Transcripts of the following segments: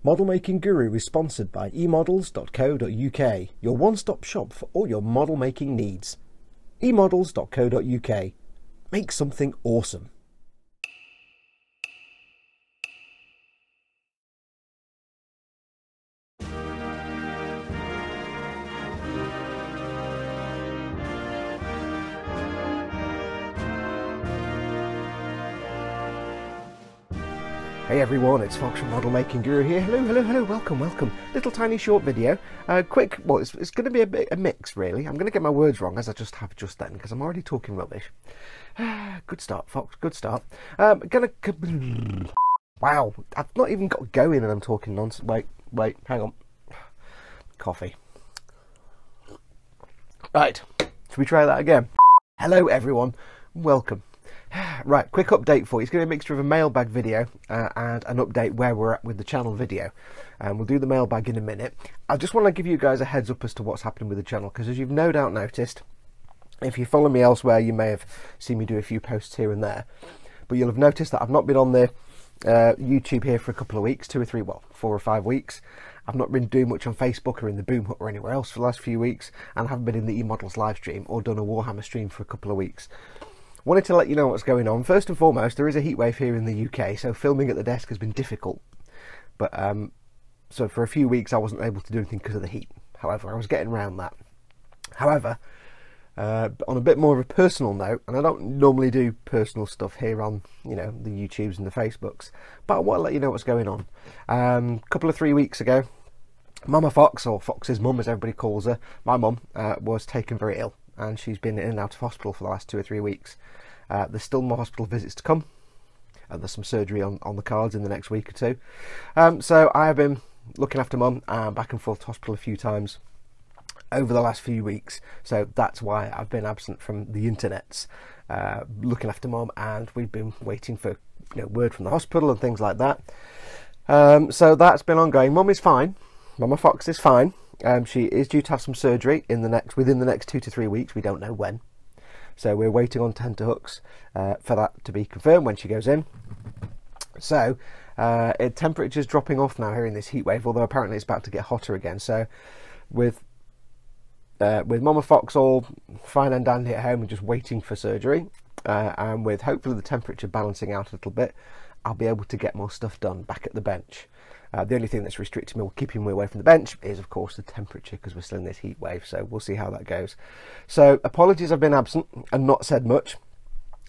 Model Making Guru is sponsored by emodels.co.uk, your one-stop shop for all your model making needs. emodels.co.uk. Make something awesome. Hey everyone, it's Foxx from Model Making Guru here. Hello, welcome. Little tiny short video. Quick, well, it's going to be a mix really. I'm going to get my words wrong as I just have just then because I'm already talking rubbish. Good start, Fox, good start. Wow, I've not even got going and I'm talking nonsense. Wait, hang on. Coffee. Right, should we try that again? Hello everyone, welcome. Right, quick update for you. It's going to be a mixture of a mailbag video and an update where we're at with the channel video. We'll do the mailbag in a minute. I just want to give you guys a heads up as to what's happening with the channel, because as you've no doubt noticed, if you follow me elsewhere, you may have seen me do a few posts here and there. But you'll have noticed that I've not been on the YouTube here for a couple of weeks, 4 or 5 weeks. I've not been doing much on Facebook or in the Boom Hut or anywhere else for the last few weeks, and I haven't been in the eModels live stream or done a Warhammer stream for a couple of weeks. Wanted to let you know what's going on. First and foremost, there is a heatwave here in the UK, so filming at the desk has been difficult. But so for a few weeks I wasn't able to do anything because of the heat. However, I was getting around that. However, on a bit more of a personal note, and I don't normally do personal stuff here on, you know, the YouTubes and the Facebooks, but I want to let you know what's going on. A couple of 3 weeks ago, Mama Fox, or Fox's mum as everybody calls her, my mum, was taken very ill. And she's been in and out of hospital for the last 2 or 3 weeks. There's still more hospital visits to come, and there's some surgery on the cards in the next week or two. So I have been looking after Mum back and forth to hospital a few times over the last few weeks. So that's why I've been absent from the internets, looking after Mum, and we've been waiting for word from the hospital and things like that. So that's been ongoing. Mum is fine. Mama Fox is fine. She is due to have some surgery within the next 2 to 3 weeks. We don't know when, so we're waiting on tenterhooks for that to be confirmed when she goes in. So temperature's dropping off now here in this heat wave, although apparently it's about to get hotter again. So with Mama Fox all fine and dandy at home and just waiting for surgery, and with hopefully the temperature balancing out a little bit, I'll be able to get more stuff done back at the bench. The only thing that's restricting me or keeping me away from the bench is, of course, the temperature, because we're still in this heat wave, so we'll see how that goes. So, apologies I've been absent and not said much.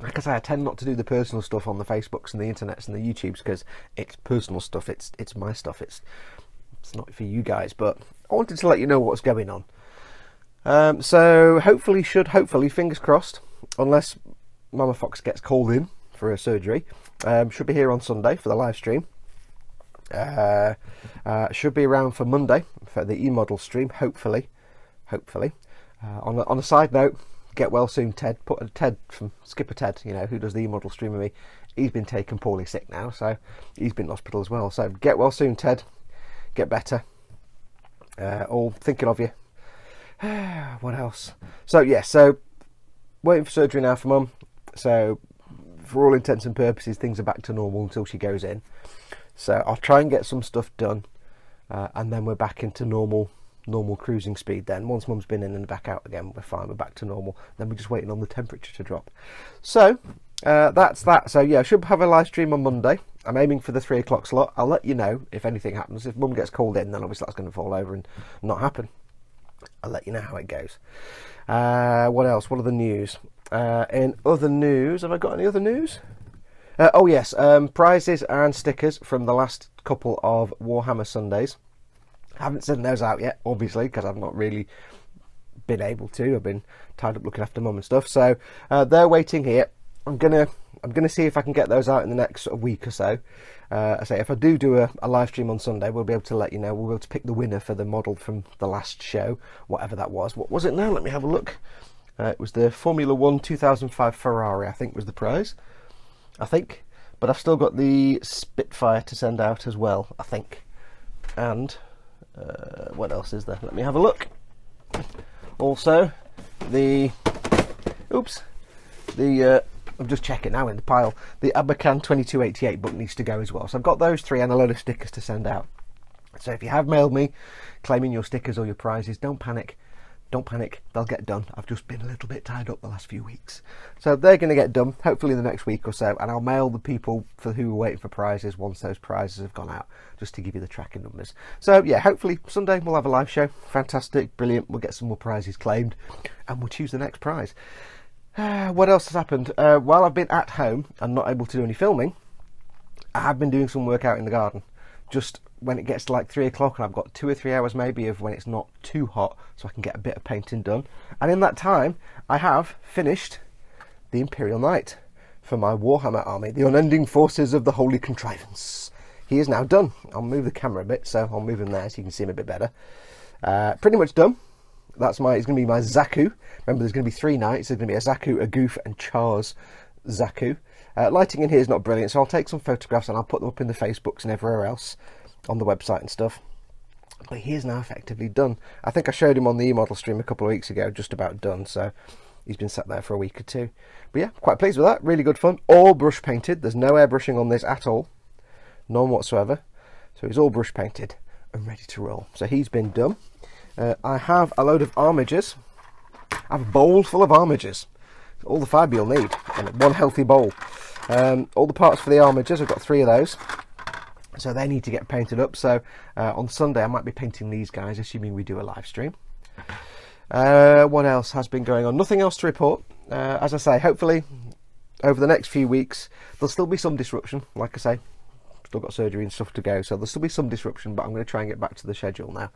Like I say, I tend not to do the personal stuff on the Facebooks and the internets and the YouTubes, because it's personal stuff, it's my stuff, it's not for you guys, but I wanted to let you know what's going on. So, hopefully, fingers crossed, unless Mama Fox gets called in for her surgery, should be here on Sunday for the live stream. Should be around for Monday for the eModel stream, hopefully. On a side note, get well soon Ted. Ted from Skipper Ted, who does the eModel stream with me, he's been taken poorly sick now, so he's been in hospital as well. So get well soon Ted, get better. All thinking of you. What else? So yeah, so waiting for surgery now for Mum. So for all intents and purposes, things are back to normal until she goes in. So I'll try and get some stuff done, and then we're back into normal cruising speed then. Once Mum's been in and back out again, we're fine, we're back to normal. Then we're just waiting on the temperature to drop. So that's that. So yeah, I should have a live stream on Monday. I'm aiming for the 3 o'clock slot. I'll let you know if anything happens. If Mum gets called in, then obviously that's going to fall over and not happen. I'll let you know how it goes. What else? What are the news? In other news, have I got any other news? Oh yes, prizes and stickers from the last couple of Warhammer Sundays. I haven't sent those out yet, obviously, because I've not really been able to. I've been tied up looking after Mum and stuff. So they're waiting here. I'm gonna see if I can get those out in the next sort of week or so. I say if I do a live stream on Sunday, we'll be able to let you know. We'll be able to pick the winner for the model from the last show, whatever that was. What was it now? Let me have a look. It was the Formula 1 2005 Ferrari, I think, was the prize. But I've still got the Spitfire to send out as well, I think. And what else is there? Let me have a look. Also, I'm just checking now in the pile. The Abacan 2288 book needs to go as well. So I've got those 3 and a load of stickers to send out. So if you have mailed me claiming your stickers or your prizes, don't panic. Don't panic, they'll get done. I've just been a little bit tied up the last few weeks. So they're going to get done, hopefully in the next week or so, and I'll mail the people who are waiting for prizes once those prizes have gone out, just to give you the tracking numbers. So yeah, hopefully Sunday we'll have a live show. Fantastic, brilliant, we'll get some more prizes claimed, and we'll choose the next prize. What else has happened? While I've been at home and not able to do any filming, I have been doing some work out in the garden. Just when it gets to like 3 o'clock and I've got 2 or 3 hours maybe of when it's not too hot, so I can get a bit of painting done. And in that time I have finished the Imperial Night for my Warhammer army, the unending forces of the holy contrivance. He is now done. I'll move the camera a bit, so I'll move him there so you can see him a bit better. Pretty much done. It's going to be my Zaku. Remember, there's going to be 3 knights. There's going to be a Zaku, a Goof and Char's Zaku. Lighting in here is not brilliant, so I'll take some photographs and I'll put them up in the Facebooks and everywhere else on the website and stuff. But he is now effectively done. I think I showed him on the e-model stream a couple of weeks ago, just about done, so he's been sat there for a week or 2. But yeah, quite pleased with that. Really good fun. All brush painted. There's no airbrushing on this at all. None whatsoever. So he's all brush painted and ready to roll. So he's been done. I have a load of ARMA Jizz. I have a bowl full of ARMA Jizz. All the fibre you'll need, and one healthy bowl. All the parts for the ARMA Jizz, I've got 3 of those. So they need to get painted up. So on Sunday I might be painting these guys, assuming we do a live stream. What else has been going on? Nothing else to report. As I say, hopefully over the next few weeks there'll still be some disruption. Like I say, still got surgery and stuff to go, so there'll still be some disruption, but I'm going to try and get back to the schedule now.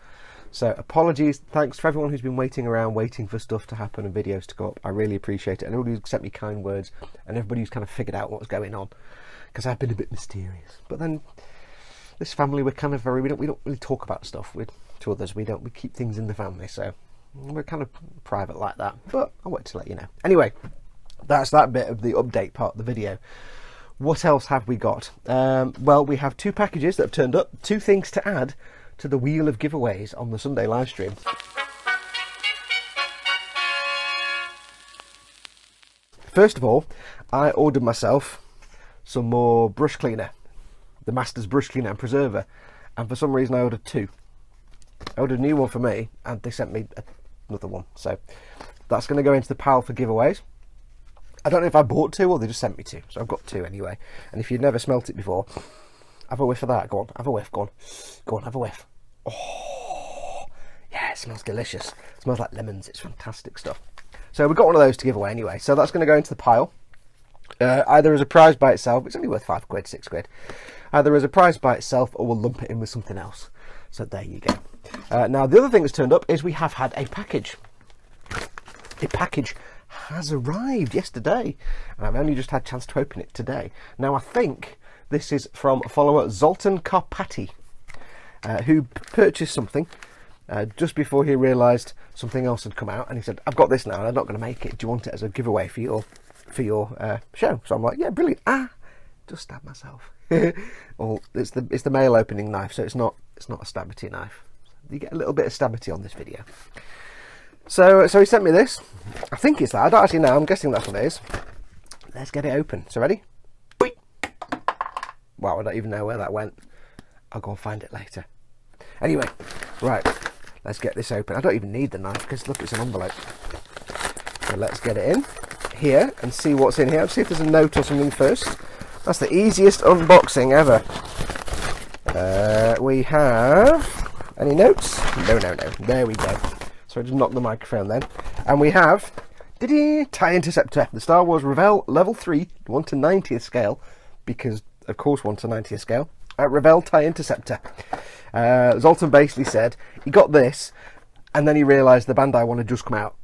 So apologies, thanks for everyone who's been waiting around, waiting for stuff to happen and videos to go up. I really appreciate it, and everybody who's sent me kind words, and everybody who's kind of figured out what's going on, because I've been a bit mysterious. But then this family, we're kind of we don't really talk about stuff to others. We keep things in the family, so we're kind of private like that. But I wanted to let you know. Anyway, that's that bit of the update part of the video. What else have we got? Well, we have 2 packages that have turned up, 2 things to add to the wheel of giveaways on the Sunday live stream. First of all, I ordered myself some more brush cleaner, the Master's brush cleaner and preserver, and for some reason I ordered 2. I ordered a new one for me and they sent me another one, so that's going to go into the pile for giveaways. I don't know if I bought 2 or they just sent me 2, so I've got 2 anyway. And if you've never smelt it before, have a whiff of that. Go on, have a whiff. Go on, have a whiff. Oh, yeah, it smells delicious. It smells like lemons. It's fantastic stuff. So we've got one of those to give away anyway. So that's going to go into the pile. Either as a prize by itself, it's only worth 5 quid, 6 quid. Either as a prize by itself, or we'll lump it in with something else. So there you go. Now the other thing that's turned up is we have had a package. A package has arrived yesterday, and I've only just had a chance to open it today. Now I think this is from follower Zoltan Karpati, who purchased something just before he realised something else had come out, and he said, I've got this now and I'm not going to make it, do you want it as a giveaway for your show? So I'm like, yeah, brilliant. Just stabbed myself. Well, it's the mail opening knife, so it's not a stabbity knife. You get a little bit of stabbity on this video. So he sent me this. I think it's that. I don't actually know. I'm guessing that's what it is. Let's get it open. So ready? Wow, I don't even know where that went. I'll go and find it later. Anyway, right. Let's get this open. I don't even need the knife because look, it's an envelope. So let's get it in here and see what's in here. Let's see if there's a note or something first. That's the easiest unboxing ever. We have any notes? No. There we go. So I just knocked the microphone then. And we have TIE Interceptor, the Star Wars Revell Level 3 1 to 90th scale, because of course 1 to 90th scale. Revell TIE Interceptor. Zoltan basically said he got this and then he realised the Bandai one had just come out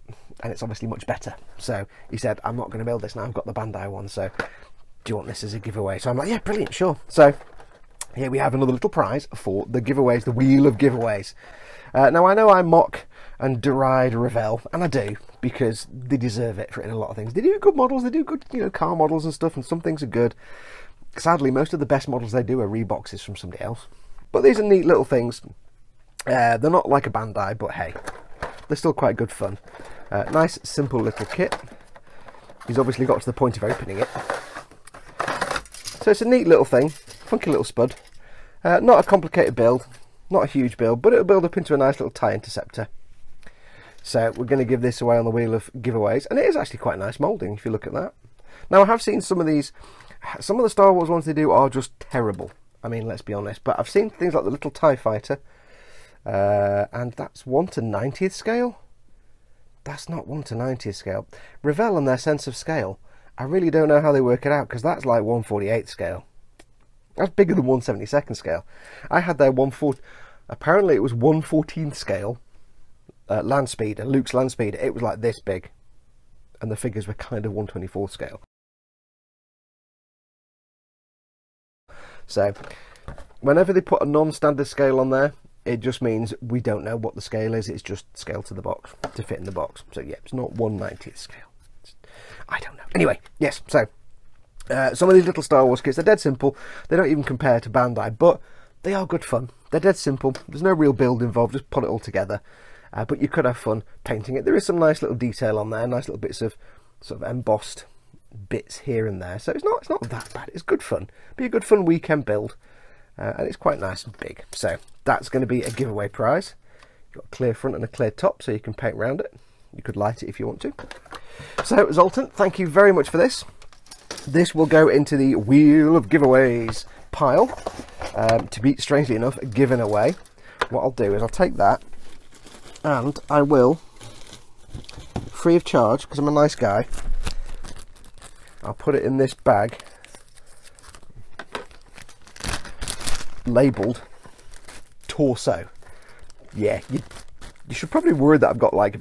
and it's obviously much better. So he said, I'm not going to build this now, I've got the Bandai one, so do you want this as a giveaway? So I'm like, yeah, brilliant, sure. So here we have another little prize for the giveaways, the wheel of giveaways. Now I know I mock and deride Revell, and I do, because they deserve it for in a lot of things. They do good models, they do good, car models and stuff, and some things are good. Sadly, most of the best models they do are reboxes from somebody else. But these are neat little things. They're not like a Bandai, but hey, they're still quite good fun. Nice, simple little kit. He's obviously got to the point of opening it. So it's a neat little thing, funky little spud. Not a complicated build. Not a huge build, but it'll build up into a nice little TIE interceptor. So we're going to give this away on the wheel of giveaways, and it is actually quite nice moulding if you look at that. Now I have seen some of these, some of the Star Wars ones they do are just terrible. I mean, let's be honest, but I've seen things like the little TIE fighter, and that's 1/90th scale. That's not 1/90th scale. Revell and their sense of scale, I really don't know how they work it out, because that's like 1/48th scale. That's bigger than 1/72nd scale. I had their 1/4, apparently it was 1/14th scale land speed, and Luke's land speed, it was like this big, and the figures were kind of 1/24th scale. So whenever they put a non-standard scale on there, it just means we don't know what the scale is. It's just scale to the box, to fit in the box. So yeah, it's not 1/90th scale. I don't know. Anyway, yes, so some of these little Star Wars kits, they're dead simple. They don't even compare to Bandai, but they are good fun. They're dead simple. There's no real build involved, just put it all together. But you could have fun painting it. There is some nice little detail on there, nice little bits of sort of embossed bits here and there. So it's not that bad. It's good fun. Be a good fun weekend build. And it's quite nice and big. So that's going to be a giveaway prize. You've got a clear front and a clear top, so you can paint around it. You could light it if you want to. So Zoltan, thank you very much for this. This will go into the Wheel of Giveaways pile to be, strangely enough, given away. What I'll do is I'll take that and I will, free of charge, because I'm a nice guy, I'll put it in this bag labelled torso. Yeah, you should probably worry that I've got like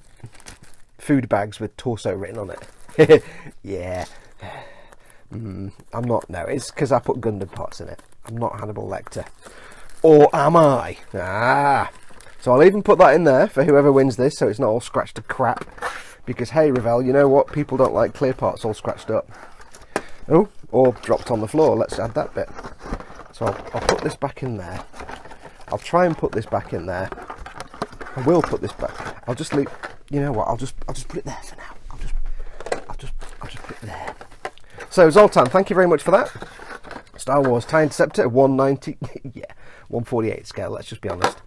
food bags with torso written on it. Yeah. I'm not, no, it's because I put Gundam parts in it. I'm not Hannibal Lecter. Or am I? So I'll even put that in there for whoever wins this, so it's not all scratched to crap. Because hey, Revell, you know what? People don't like clear parts all scratched up. Oh, or dropped on the floor. Let's add that bit. So I'll put this back in there. I'll try and put this back in there. I will put this back. I'll just leave. You know what? I'll just put it there for now. I'll just put it there. So Zoltan, thank you very much for that. Star Wars TIE Interceptor 190, yeah, 1/48 scale. Let's just be honest.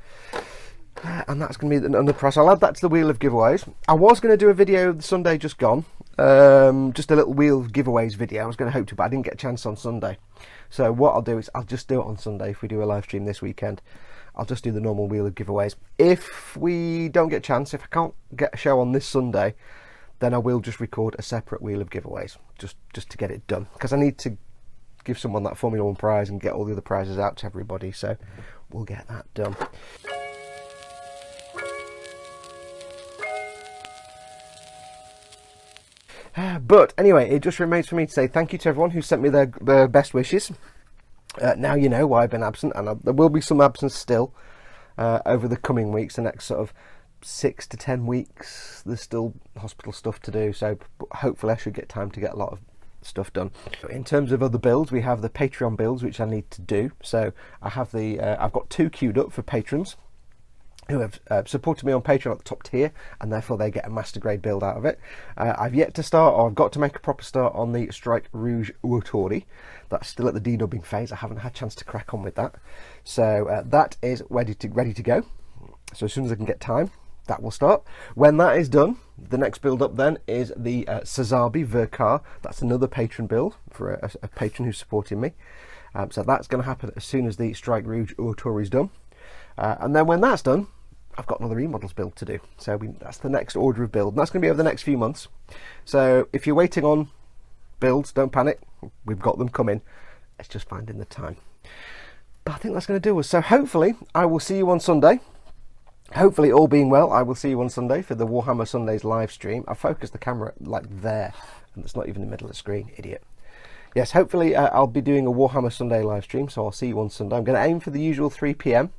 And that's going to be another price. I'll add that to the Wheel of Giveaways. I was going to do a video the Sunday just gone, just a little Wheel of Giveaways video. I was going to hope to, but I didn't get a chance on Sunday. So what I'll do is I'll just do it on Sunday if we do a live stream this weekend. I'll just do the normal Wheel of Giveaways. If we don't get a chance, if I can't get a show on this Sunday, then I will just record a separate Wheel of Giveaways, just to get it done. Because I need to give someone that Formula 1 prize and get all the other prizes out to everybody. So we'll get that done. But anyway, it just remains for me to say thank you to everyone who sent me their best wishes. Now you know why I've been absent, and there will be some absence still over the coming weeks, the next sort of 6 to 10 weeks. There's still hospital stuff to do, so hopefully I should get time to get a lot of stuff done. In terms of other builds, we have the Patreon builds which I need to do. So I have I've got 2 queued up for patrons who have supported me on Patreon at the top tier, and therefore they get a master grade build out of it. I've yet to start, or I've got to make a proper start on the Strike Rouge Uotori. That's still at the dedubbing phase. I haven't had a chance to crack on with that. So that is ready to go. So as soon as I can get time, that will start. When that is done, the next build up then is the Sazabi Verkar. That's another patron build for a patron who's supporting me. So that's going to happen as soon as the Strike Rouge Uotori is done. And then when that's done, I've got another remodels build to do. So that's the next order of build. And that's going to be over the next few months. So if you're waiting on builds, don't panic. We've got them coming. It's just finding the time. But I think that's going to do us. So hopefully I will see you on Sunday. Hopefully, all being well, I will see you on Sunday for the Warhammer Sundays live stream. I focused the camera like there, and it's not even in the middle of the screen, idiot. Yes, hopefully I'll be doing a Warhammer Sunday live stream, so I'll see you on Sunday. I'm going to aim for the usual 3 PM,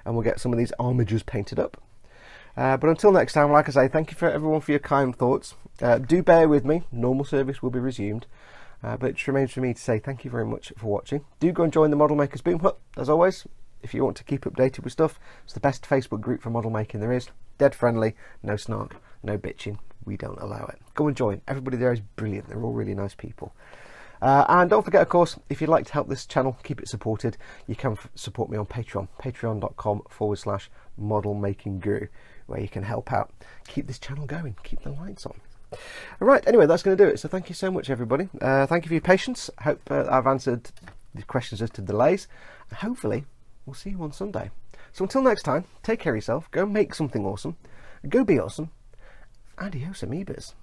and we'll get some of these ARMA Jizz painted up. But until next time, like I say, thank you for everyone for your kind thoughts. Do bear with me. Normal service will be resumed. But it just remains for me to say thank you very much for watching. Do go and join the Model Makers Boom Hut, as always. If you want to keep updated with stuff, it's the best Facebook group for model making there is. Dead friendly, no snark, no bitching. We don't allow it. Go and join. Everybody there is brilliant. They're all really nice people. And don't forget, of course, if you'd like to help this channel keep it supported, you can support me on Patreon, patreon.com/modelmakingguru, where you can help out, keep this channel going, keep the lights on. All right, anyway, that's going to do it. So thank you so much, everybody. Thank you for your patience. I hope I've answered the questions as to delays. And hopefully, we'll see you on Sunday. So until next time, take care of yourself, go make something awesome, go be awesome, adios amoebas.